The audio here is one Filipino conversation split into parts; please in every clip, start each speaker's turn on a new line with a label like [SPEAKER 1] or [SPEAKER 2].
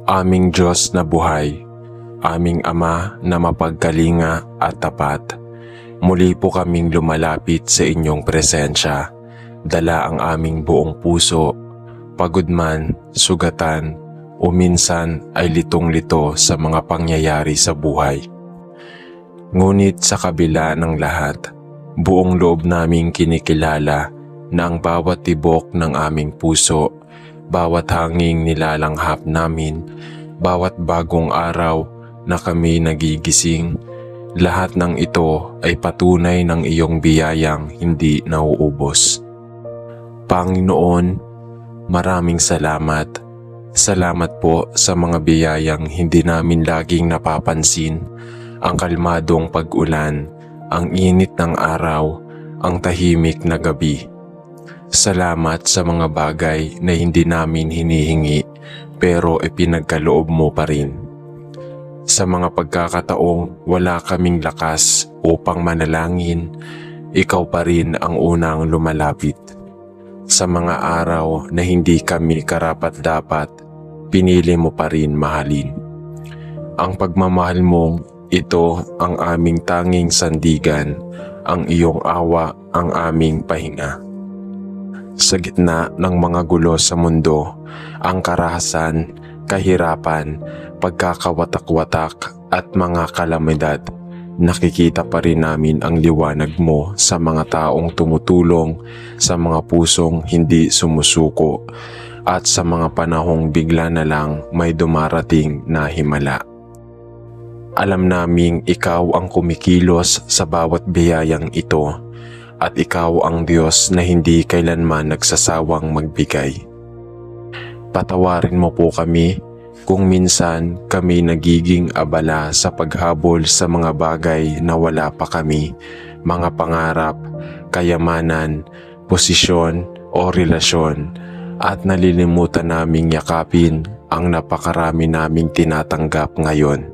[SPEAKER 1] Aming Diyos na buhay, aming Ama na mapagkalinga at tapat, muli po kaming lumalapit sa inyong presensya, dala ang aming buong puso, pagod man, sugatan, o minsan ay litong-lito sa mga pangyayari sa buhay. Ngunit sa kabila ng lahat, buong loob naming kinikilala na ang bawat tibok ng aming puso, bawat hanging nilalanghap namin, bawat bagong araw na kami nagigising, lahat ng ito ay patunay ng iyong biyayang hindi nauubos. Panginoon, maraming salamat. Salamat po sa mga biyayang hindi namin laging napapansin, ang kalmadong pag-ulan, ang init ng araw, ang tahimik na gabi. Salamat sa mga bagay na hindi namin hinihingi pero ipinagkaloob mo pa rin. Sa mga pagkakataong wala kaming lakas upang manalangin, ikaw pa rin ang unang lumalapit. Sa mga araw na hindi kami karapat-dapat, pinili mo pa rin mahalin. Ang pagmamahal mong ito ang aming tanging sandigan, ang iyong awa ang aming pahinga. Sa gitna ng mga gulo sa mundo, ang karahasan, kahirapan, pagkakawatak-watak at mga kalamidad, nakikita pa rin namin ang liwanag mo sa mga taong tumutulong, sa mga pusong hindi sumusuko, at sa mga panahong bigla na lang may dumarating na himala. Alam naming ikaw ang kumikilos sa bawat biyayang ito, at ikaw ang Diyos na hindi kailanman nagsasawang magbigay. Patawarin mo po kami kung minsan kami nagiging abala sa paghabol sa mga bagay na wala pa kami, mga pangarap, kayamanan, posisyon o relasyon, at nalilimutan naming yakapin ang napakarami naming tinatanggap ngayon.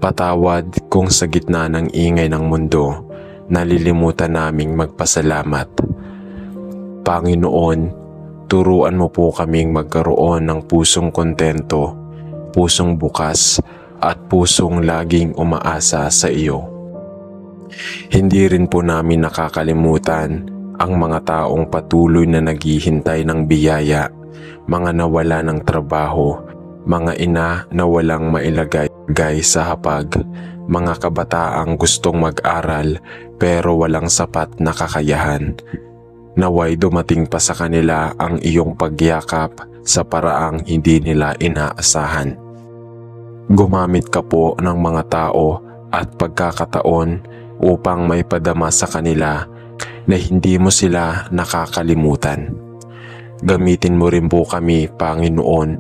[SPEAKER 1] Patawad kung sa gitna ng ingay ng mundo, nalilimutan naming magpasalamat. Panginoon, turuan mo po kaming magkaroon ng pusong kontento, pusong bukas, at pusong laging umaasa sa iyo. Hindi rin po namin nakakalimutan ang mga taong patuloy na naghihintay ng biyaya, mga nawala ng trabaho, mga ina na walang mailagay sa hapag, mga kabataang gustong mag-aral pero walang sapat na kakayahan. Naway dumating pa sa kanila ang iyong pagyakap sa paraang hindi nila inaasahan. Gumamit ka po ng mga tao at pagkakataon upang may padama sa kanila na hindi mo sila nakakalimutan. Gamitin mo rin po kami, Panginoon,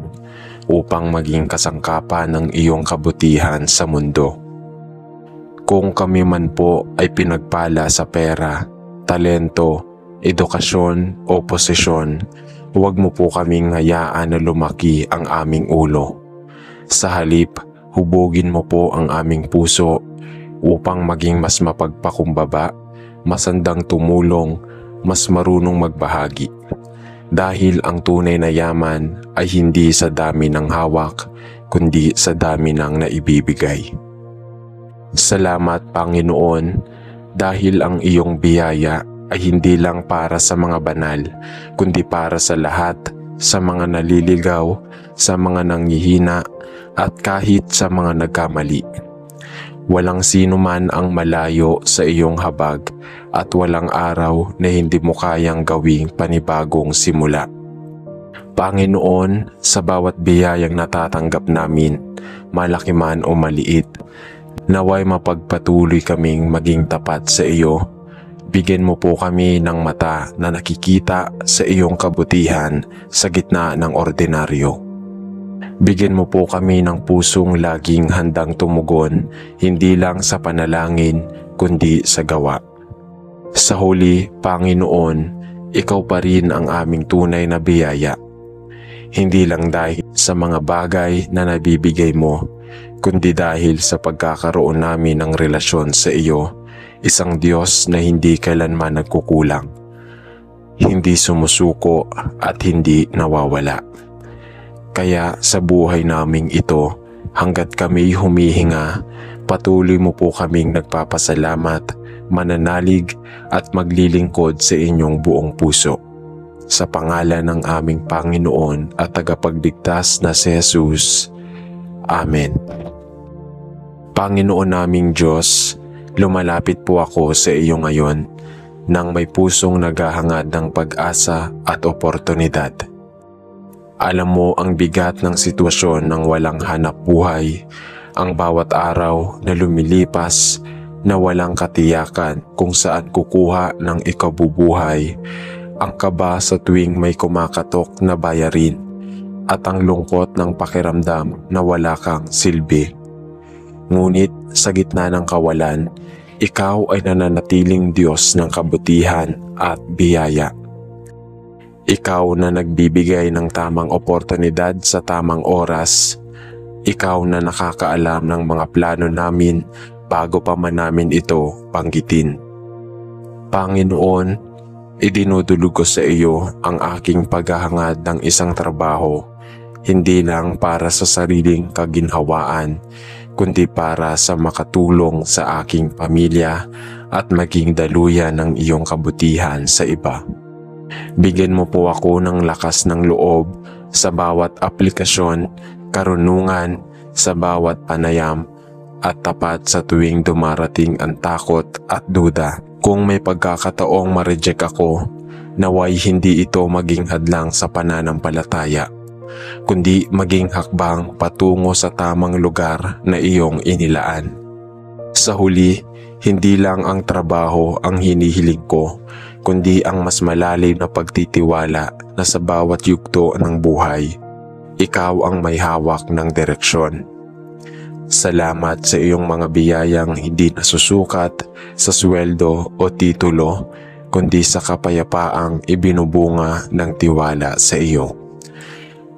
[SPEAKER 1] upang maging kasangkapan ng iyong kabutihan sa mundo. Kung kami man po ay pinagpala sa pera, talento, edukasyon o posisyon, huwag mo po kaming hayaan na lumaki ang aming ulo. Sa halip, hubugin mo po ang aming puso upang maging mas mapagpakumbaba, masandang tumulong, mas marunong magbahagi. Dahil ang tunay na yaman ay hindi sa dami ng hawak, kundi sa dami ng naibibigay. Salamat, Panginoon, dahil ang iyong biyaya ay hindi lang para sa mga banal, kundi para sa lahat, sa mga naliligaw, sa mga nanghihina, at kahit sa mga nagkamali. Walang sino man ang malayo sa iyong habag at walang araw na hindi mo kayang gawing panibagong simula. Panginoon, sa bawat biyayang natatanggap namin, malaki man o maliit, naway mapagpatuloy kaming maging tapat sa iyo. Bigyan mo po kami ng mata na nakikita sa iyong kabutihan sa gitna ng ordinaryo. Bigyan mo po kami ng pusong laging handang tumugon, hindi lang sa panalangin, kundi sa gawa. Sa huli, Panginoon, ikaw pa rin ang aming tunay na biyaya. Hindi lang dahil sa mga bagay na nabibigay mo, kundi dahil sa pagkakaroon namin ng relasyon sa iyo, isang Diyos na hindi kailanman nagkukulang, hindi sumusuko at hindi nawawala. Kaya sa buhay naming ito, hanggat kami humihinga, patuloy mo po kaming nagpapasalamat, mananalig at maglilingkod sa inyong buong puso. Sa pangalan ng aming Panginoon at tagapagligtas na si Jesus. Amen. Panginoon naming Diyos, lumalapit po ako sa iyo ngayon nang may pusong naghahangad ng pag-asa at oportunidad. Alam mo ang bigat ng sitwasyon ng walang hanap buhay, ang bawat araw na lumilipas na walang katiyakan kung saan kukuha ng ikabubuhay, ang kaba sa tuwing may kumakatok na bayarin, at ang lungkot ng pakiramdam na wala kang silbi. Ngunit sa gitna ng kawalan, ikaw ay nananatiling Diyos ng kabutihan at biyaya. Ikaw na nagbibigay ng tamang oportunidad sa tamang oras. Ikaw na nakakaalam ng mga plano namin bago pa man namin ito banggitin. Panginoon, idinudulog ko sa iyo ang aking paghahangad ng isang trabaho, hindi lang para sa sariling kaginhawaan, kundi para sa makatulong sa aking pamilya at maging daluyan ng iyong kabutihan sa iba. Bigyan mo po ako ng lakas ng loob sa bawat aplikasyon, karunungan sa bawat panayam, at tapat sa tuwing dumarating ang takot at duda. Kung may pagkakataong ma-reject ako, naway hindi ito maging hadlang sa pananampalataya, kundi maging hakbang patungo sa tamang lugar na iyong inilaan. Sa huli, hindi lang ang trabaho ang hinihiling ko, kundi ang mas malalim na pagtitiwala na sa bawat yugto ng buhay, ikaw ang may hawak ng direksyon. Salamat sa iyong mga biyayang hindi nasusukat sa sweldo o titulo, kundi sa kapayapaang ibinubunga ng tiwala sa iyo.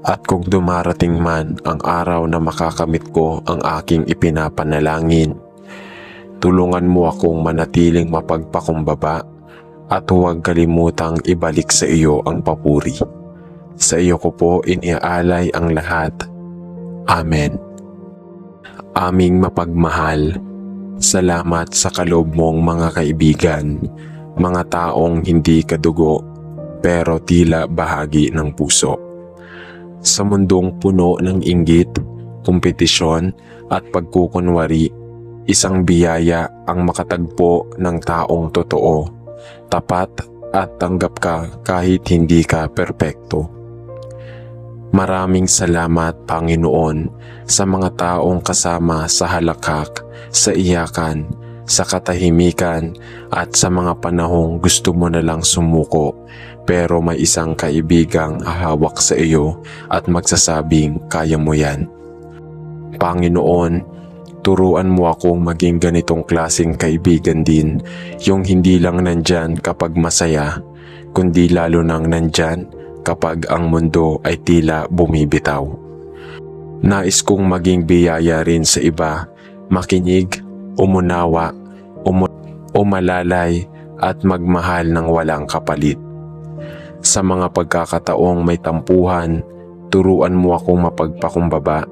[SPEAKER 1] At kung dumarating man ang araw na makakamit ko ang aking ipinapanalangin, tulungan mo akong manatiling mapagpakumbaba at huwag kalimutang ibalik sa iyo ang papuri. Sa iyo ko po iniaalay ang lahat. Amen. Aming mapagmahal, salamat sa kaloob mong mga kaibigan, mga taong hindi kadugo pero tila bahagi ng puso. Sa mundong puno ng inggit, kompetisyon at pagkukunwari, isang biyaya ang makatagpo ng taong totoo, tapat at tanggap ka kahit hindi ka perpekto. Maraming salamat, Panginoon, sa mga taong kasama sa halakhak, sa iyakan, sa katahimikan at sa mga panahong gusto mo na lang sumuko pero may isang kaibigang hahawak sa iyo at magsasabing kaya mo yan. Panginoon, turuan mo akong maging ganitong klaseng kaibigan din, yung hindi lang nandyan kapag masaya, kundi lalo nang nandyan kapag ang mundo ay tila bumibitaw. Nais kong maging biyaya rin sa iba, makinig, umunawa, umalalay at magmahal ng walang kapalit. Sa mga pagkakataong may tampuhan, turuan mo akong mapagpakumbaba.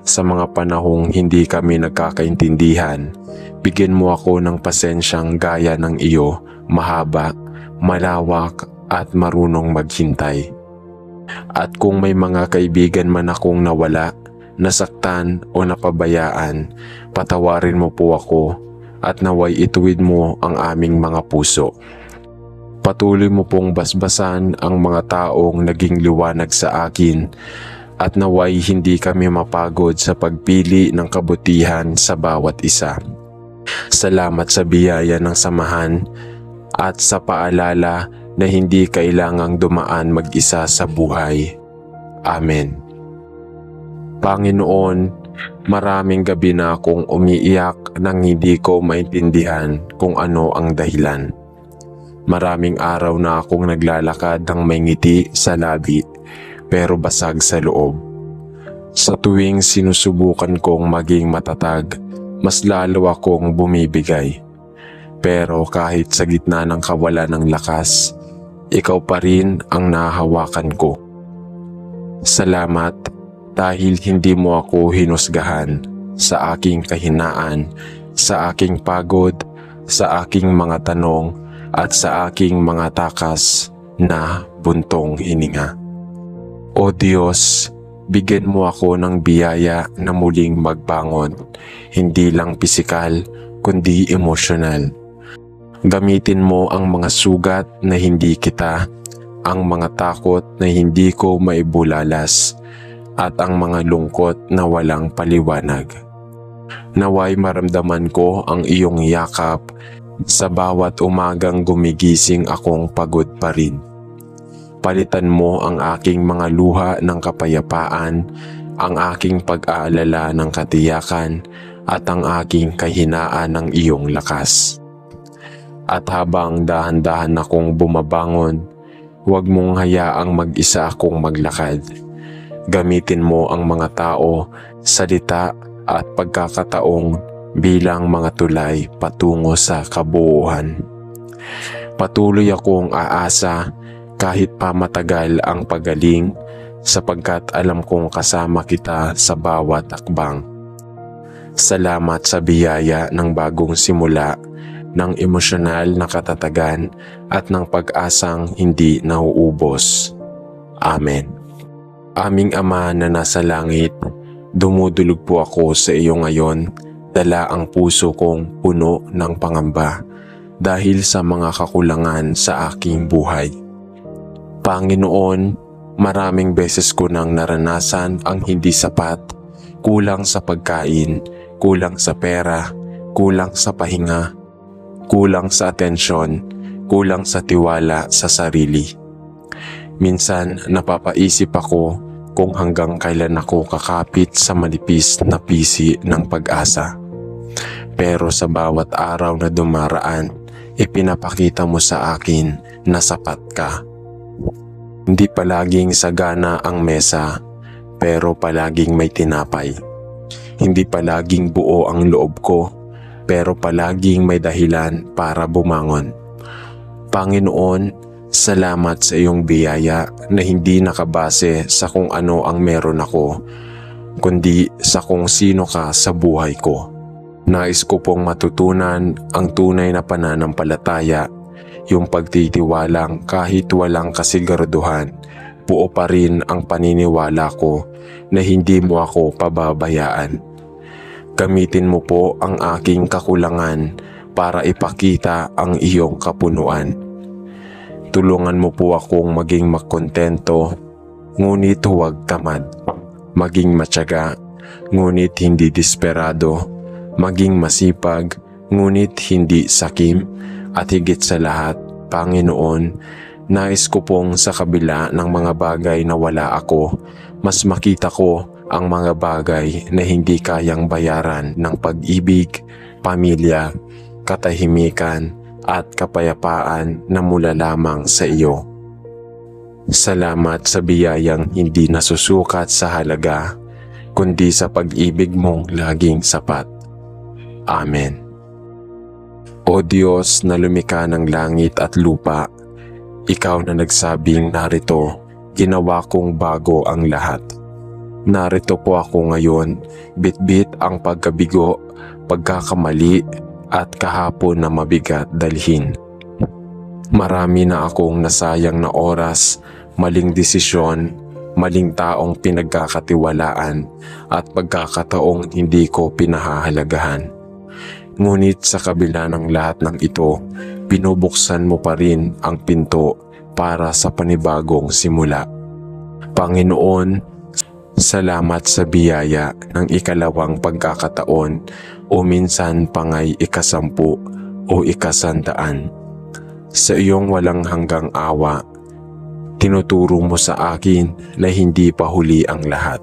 [SPEAKER 1] Sa mga panahong hindi kami nagkakaintindihan, bigyan mo ako ng pasensyang gaya ng iyo, mahaba, malawak at marunong maghintay. At kung may mga kaibigan man akong nawala, nasaktan o napabayaan, patawarin mo po ako at naway ituwid mo ang aming mga puso. Patuloy mo pong basbasan ang mga taong naging liwanag sa akin at naway hindi kami mapagod sa pagpili ng kabutihan sa bawat isa. Salamat sa biyaya ng samahan at sa paalala na hindi kailangang dumaan mag-isa sa buhay. Amen. Panginoon, maraming gabi na akong umiiyak nang hindi ko maintindihan kung ano ang dahilan. Maraming araw na akong naglalakad ng may ngiti sa labi pero basag sa loob. Sa tuwing sinusubukan kong maging matatag, mas lalo akong bumibigay. Pero kahit sa gitna ng kawalan ng lakas, ikaw pa rin ang nahahawakan ko. Salamat dahil hindi mo ako hinusgahan sa aking kahinaan, sa aking pagod, sa aking mga tanong at sa aking mga takas na buntong hininga. O Diyos, bigyan mo ako ng biyaya na muling magbangon, hindi lang pisikal kundi emosyonal. Gamitin mo ang mga sugat na hindi kita, ang mga takot na hindi ko maibulalas, at ang mga lungkot na walang paliwanag. Naway maramdaman ko ang iyong yakap sa bawat umagang gumigising akong pagod pa rin. Palitan mo ang aking mga luha ng kapayapaan, ang aking pag-aalala ng katiyakan, at ang aking kahinaan ng iyong lakas. At habang dahan-dahan akong bumabangon, huwag mong hayaang mag-isa akong maglakad. Gamitin mo ang mga tao, salita at pagkakataong bilang mga tulay patungo sa kabuuan. Patuloy akong aasa kahit pa matagal ang pagaling, sapagkat alam kong kasama kita sa bawat akbang. Salamat sa biyaya ng bagong simula, ng emosyonal na katatagan at ng pag-asang hindi nauubos. Amen. Aming Ama na nasa langit, dumudulog po ako sa iyo ngayon, dala ang puso kong puno ng pangamba dahil sa mga kakulangan sa aking buhay. Panginoon, maraming beses ko nang naranasan ang hindi sapat, kulang sa pagkain, kulang sa pera, kulang sa pahinga, kulang sa atensyon, kulang sa tiwala sa sarili. Minsan napapaisip ako kung hanggang kailan ako kakapit sa manipis na pisi ng pag-asa. Pero sa bawat araw na dumaraan, ipinapakita mo sa akin na sapat ka. Hindi palaging sagana ang mesa, pero palaging may tinapay. Hindi palaging buo ang loob ko, pero palaging may dahilan para bumangon. Panginoon, salamat sa iyong biyaya na hindi nakabase sa kung ano ang meron ako, kundi sa kung sino ka sa buhay ko. Nais ko pong matutunan ang tunay na pananampalataya, yung pagtitiwalang kahit walang kasiguraduhan, buo pa rin ang paniniwala ko na hindi mo ako pababayaan. Gamitin mo po ang aking kakulangan para ipakita ang iyong kapunuan. Tulungan mo po akong maging makontento, ngunit huwag tamad. Maging matyaga, ngunit hindi desperado. Maging masipag, ngunit hindi sakim. At higit sa lahat, Panginoon, nais ko pong sa kabila ng mga bagay na wala ako, mas makita ko ang mga bagay na hindi kayang bayaran ng pag-ibig, pamilya, katahimikan at kapayapaan na mula lamang sa iyo. Salamat sa biyayang hindi nasusukat sa halaga, kundi sa pag-ibig mong laging sapat. Amen. O Diyos na lumikha ng langit at lupa, ikaw na nagsabing narito, ginawa kong bago ang lahat. Narito po ako ngayon, bitbit ang pagkabigo, pagkakamali at kahapon na mabigat dalhin. Marami na akong nasayang na oras, maling desisyon, maling taong pinagkakatiwalaan at pagkakataong hindi ko pinahahalagahan. Ngunit sa kabila ng lahat ng ito, binubuksan mo pa rin ang pinto para sa panibagong simula. Panginoon, salamat sa biyaya ng ikalawang pagkakataon o minsan pangay ikasampu o ikasandaan. Sa iyong walang hanggang awa, tinuturo mo sa akin na hindi pa huli ang lahat.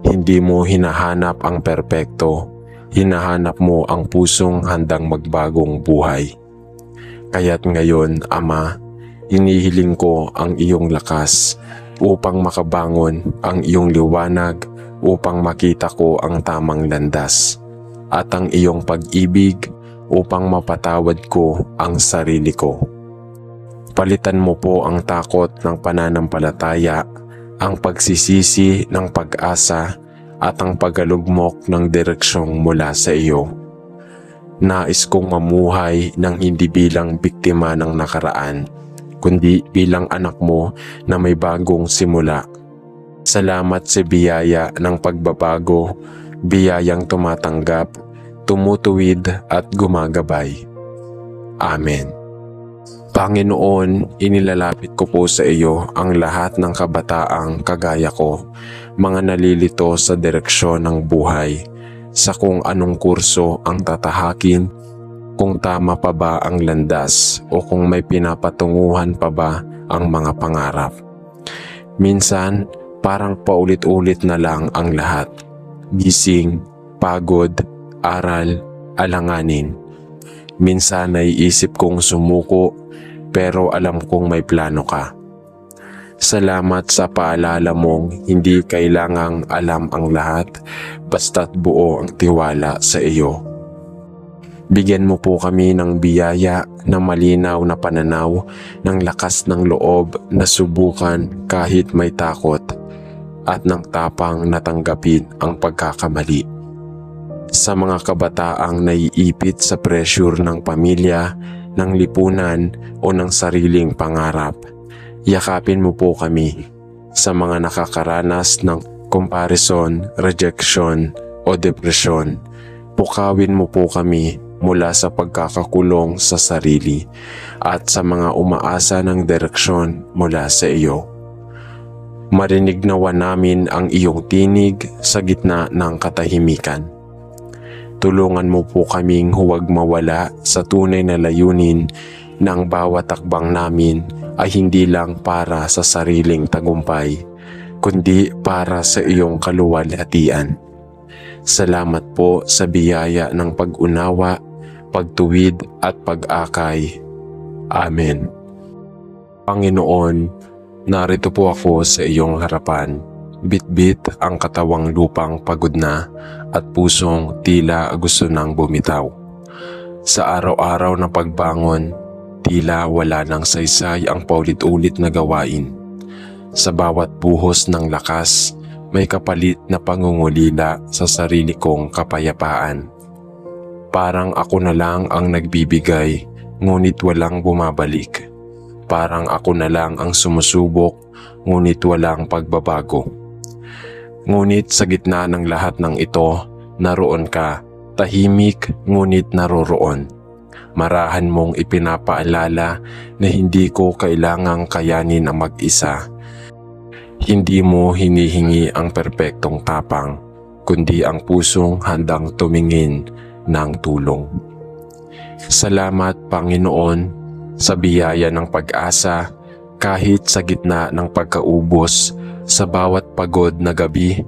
[SPEAKER 1] Hindi mo hinahanap ang perpekto, hinahanap mo ang pusong handang magbagong buhay. Kaya't ngayon, Ama, hinihiling ko ang iyong lakas upang makabangon ang iyong liwanag, upang makita ko ang tamang landas, at ang iyong pag-ibig upang mapatawad ko ang sarili ko. Palitan mo po ang takot ng pananampalataya ang pagsisisi ng pag-asa at ang paggalugmok ng direksyong mula sa iyo. Nais kong mamuhay ng hindi bilang biktima ng nakaraan, kundi bilang anak mo na may bagong simula. Salamat sa biyaya ng pagbabago, biyayang tumatanggap, tumutuwid at gumagabay. Amen. Panginoon, inilalapit ko po sa iyo ang lahat ng kabataang kagaya ko, mga nalilito sa direksyon ng buhay, sa kung anong kurso ang tatahakin, kung tama pa ba ang landas o kung may pinapatunguhan pa ba ang mga pangarap. Minsan, parang paulit-ulit na lang ang lahat. Gising, pagod, aral, alanganin. Minsan naiisip kong sumuko pero alam kong may plano ka. Salamat sa paalala mong hindi kailangang alam ang lahat basta't buo ang tiwala sa iyo. Bigyan mo po kami ng biyaya na malinaw na pananaw, ng lakas ng loob na subukan kahit may takot, at ng tapang natanggapin ang pagkakamali. Sa mga kabataang naiipit sa pressure ng pamilya, ng lipunan o ng sariling pangarap, yakapin mo po kami. Sa mga nakakaranas ng comparison, rejection o depresyon, pukawin mo po kami mula sa pagkakakulong sa sarili at sa mga umaasa ng direksyon mula sa iyo. Marinig nawa namin ang iyong tinig sa gitna ng katahimikan. Tulungan mo po kaming huwag mawala sa tunay na layunin na ang bawat takbang namin ay hindi lang para sa sariling tagumpay, kundi para sa iyong kaluwalhatian. Salamat po sa biyaya ng pag-unawa, pagtuwid at pag-akay. Amen. Panginoon, narito po ako sa iyong harapan. Bit-bit ang katawang lupang pagod na at pusong tila gusto nang bumitaw. Sa araw-araw na pagbangon, tila wala nang saysay ang paulit-ulit na gawain. Sa bawat buhos ng lakas, may kapalit na pangungulila sa sarili kong kapayapaan. Parang ako na lang ang nagbibigay, ngunit walang bumabalik. Parang ako na lang ang sumusubok, ngunit walang pagbabago. Ngunit sa gitna ng lahat ng ito, naroon ka, tahimik ngunit naroroon. Marahan mong ipinapaalala na hindi ko kailangang kayanin ang mag-isa. Hindi mo hinihingi ang perpektong tapang, kundi ang pusong handang tumingin ng tulong. Salamat, Panginoon, sa biyaya ng pag-asa, kahit sa gitna ng pagkaubos, sa bawat pagod na gabi,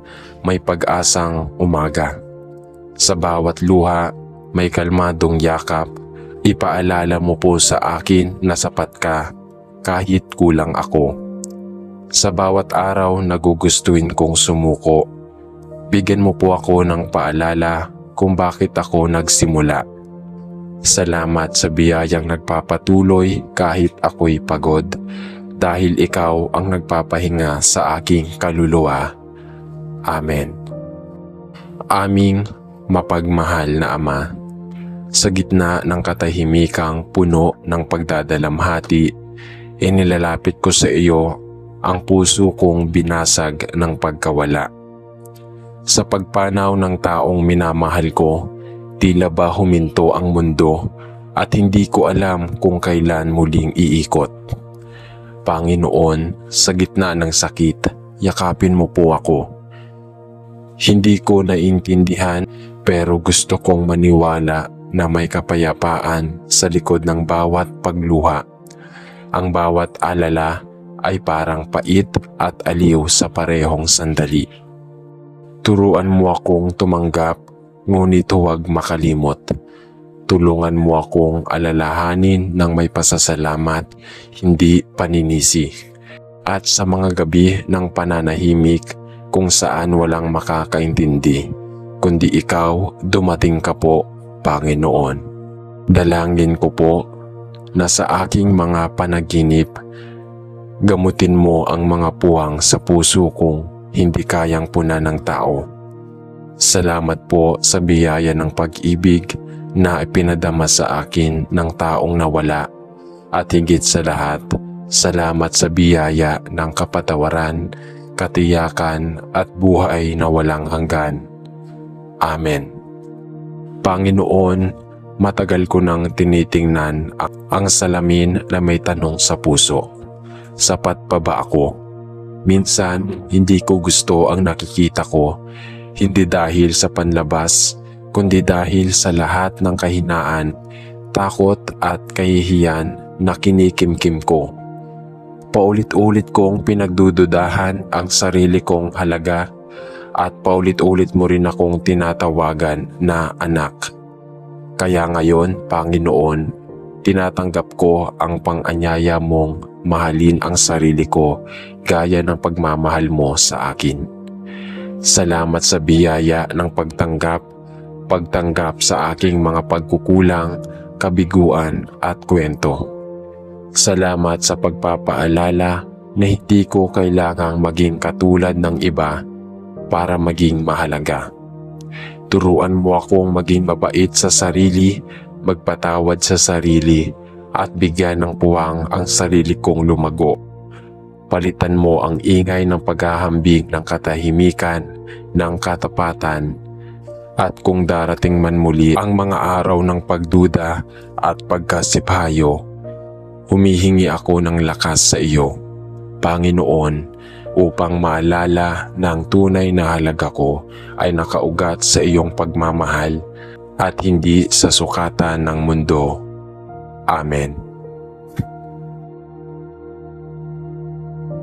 [SPEAKER 1] may pag-asang umaga. Sa bawat luha, may kalmadong yakap. Ipaalala mo po sa akin na sapat ka, kahit kulang ako. Sa bawat araw na gugustuhin kong sumuko, bigyan mo po ako ng paalala kung bakit ako nagsimula. Salamat sa biyayang nagpapatuloy kahit ako'y pagod, dahil ikaw ang nagpapahinga sa aking kaluluwa. Amen. Aming mapagmahal na Ama, sa gitna ng katahimikang puno ng pagdadalamhati, inilalapit ko sa iyo ang puso kong binasag ng pagkawala. Sa pagpanaw ng taong minamahal ko, tila ba huminto ang mundo at hindi ko alam kung kailan muling iikot. Panginoon, sa gitna ng sakit, yakapin mo po ako. Hindi ko naiintindihan pero gusto kong maniwala na may kapayapaan sa likod ng bawat pagluha. Ang bawat alala ay parang pait at aliw sa parehong sandali. Turuan mo akong tumanggap, ngunit huwag makalimot. Tulungan mo akong alalahanin ng may pasasalamat, hindi paninisi. At sa mga gabi ng pananahimik kung saan walang makakaintindi, kundi ikaw, dumating ka po, Panginoon. Dalangin ko po na sa aking mga panaginip, Gamutin mo ang mga puwang sa puso kong hindi kayang punan ng tao. Salamat po sa biyaya ng pag-ibig na ipinadama sa akin ng taong nawala, at higit sa lahat, salamat sa biyaya ng kapatawaran, katiyakan at buhay na walang hanggan. Amen. Panginoon, matagal ko nang tinitingnan ang salamin na may tanong sa puso. Sapat pa ba ako? Minsan, hindi ko gusto ang nakikita ko, hindi dahil sa panlabas, kundi dahil sa lahat ng kahinaan, takot at kahihiyan na kinikimkim ko. Paulit-ulit kong pinagdududahan ang sarili kong halaga, at paulit-ulit mo rin akong tinatawagan na anak. Kaya ngayon, Panginoon, tinatanggap ko ang pang-anyaya mong mahalin ang sarili ko gaya ng pagmamahal mo sa akin. Salamat sa biyaya ng pagtanggap sa aking mga pagkukulang, kabiguan at kwento. Salamat sa pagpapaalala na hindi ko kailangang maging katulad ng iba para maging mahalaga. Turuan mo akong maging mabait sa sarili, magpatawad sa sarili, at bigyan ng puwang ang sarili kong lumago. Palitan mo ang ingay ng paghahambing ng katahimikan, ng katapatan, at kung darating man muli ang mga araw ng pagduda at pagkasiphayo, humihingi ako ng lakas sa iyo, Panginoon, upang maalala na ang tunay na halaga ko ay nakaugat sa iyong pagmamahal at hindi sa sukatan ng mundo. Amen.